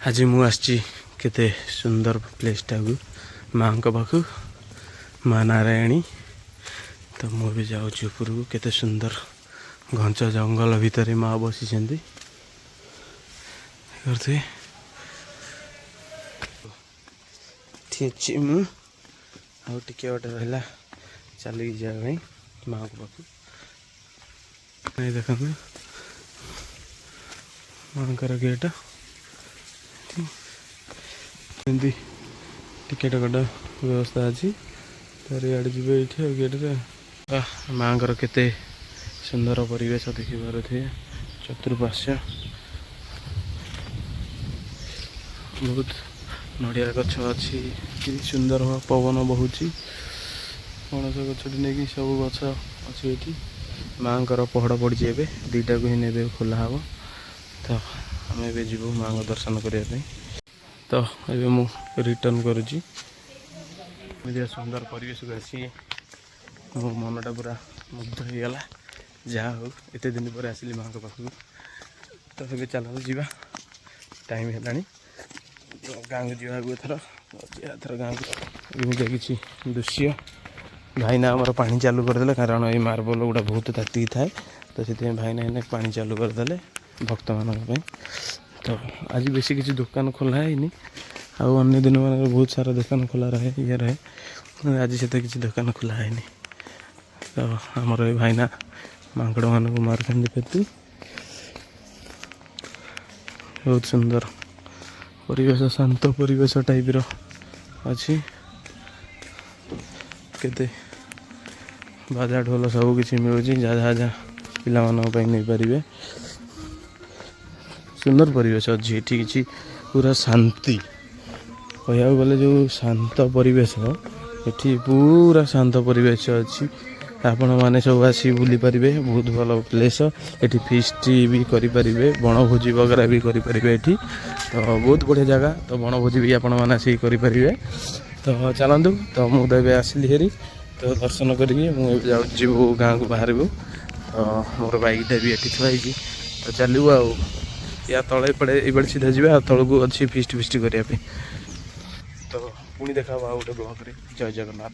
आज मु आसी केते सुंदर प्लेसटा को माँ पाखु माँ नारायणी तो मु भी जाऊँ ऊपर को केते सुंदर घंच जंगल भितर माँ बसी करते मुझे गोटे रहा चलिक जावाई माँ को पाखु नहीं देखा माँ गेट टिकेट कटा व्यवस्था अच्छी तार इे जी ये गेट माँ केते सुंदर परिवेश देखी पारे चतुर्पार्श्व बहुत नड़िया गछ अच्छी सुंदर पवन बहुची पणस गछ नहीं सब गछ अच्छी ये माँ पहड़ पड़ी ए दुईटा को ही ने खोला हम तो आम ए जीवु माँ दर्शन करने तो ये मु रिटर्न करुँची सुंदर परिवेश को आसी मो मनटा पूरा मुग्ध हो गला जहाँ हो एत दिन पर आसिली माँ पाखक तो ये चल जा टाइम है गाँव को जावाक एथर गाँव को एमती किसी दृश्य भाईना आमर पानी चालू करदे कारण ये मार्बल गुड़ा बहुत ताती थाए तो से भाईना इन्हें पानी चालू करदे भक्त मान तो आज बेसी किसी दुकान खोला है अन्य दिन मान बहुत सारा दुकान खोला रहे ये रहे आज से किसी दुकान खोला है तो आमर ये भाईना मांकड़ मान को मार्केट पेती बहुत सुंदर परिवेश शांत परिवेश टाइप अच्छी केते बाजा ढोल सब किसी मिलूँ जहाँ जहाँ पिला नहीं पारे सुंदर परिवेश अच्छी ये किसी पूरा शांति कह गले जो शांत परिवेश ये पूरा शांत परिवेश अच्छी आपण मैंने सब आसी बुली पारे बहुत भल प्लेस ये फीस्ट भी करें बनभोजी वगैरह भी करें ये तो बहुत बढ़िया जगह तो बनभोजी भी आपण मैंने आसिक करें तो चलतु तो मुझे आसली हेरी तो दर्शन करी जीव गाँव को बाहर तो मोर बाइकटा भी ये थी तो चलू या तले पड़े ये सीधा जी तल को अच्छी फिस्ट करने तो पुणी देखा गोटे ब्लॉग जय जगन्नाथ।